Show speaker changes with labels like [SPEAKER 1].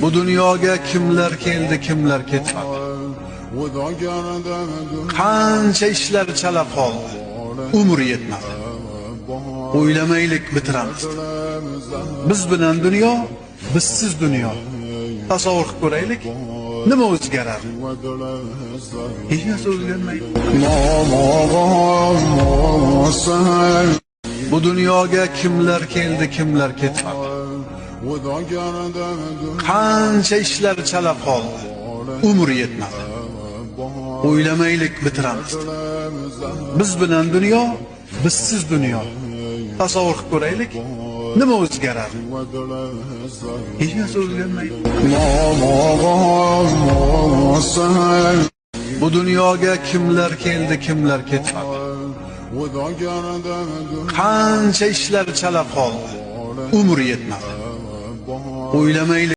[SPEAKER 1] Bu dunyoga kimlar keldi, kimlar ketmadi. Qancha ishlar chala qoldi, umr yetmadi. O'ylamaylik bitiramiz. Biz bilan dunyo, bizsiz dunyo. Tasavvur qilib ko'raylik, nima o'zgaradi? Hech narsa o'zgarmaydi. Bu dunyoga kimlar keldi, kimlar ketmadi. Qancha ishlar chala qoldi, umr yetmadi. O'ylamaylik bitiramiz. Biz bilan dunyo, bizsiz dunyo. Tasavvur qilib ko'raylik, nima o'zgaradi? Hech narsa o'zgarmaydi. Bu dunyoga kimlar keldi, kimlar ketmadi. Qancha ishlar chala qoldi, umr yetmadi. O'ylamaylik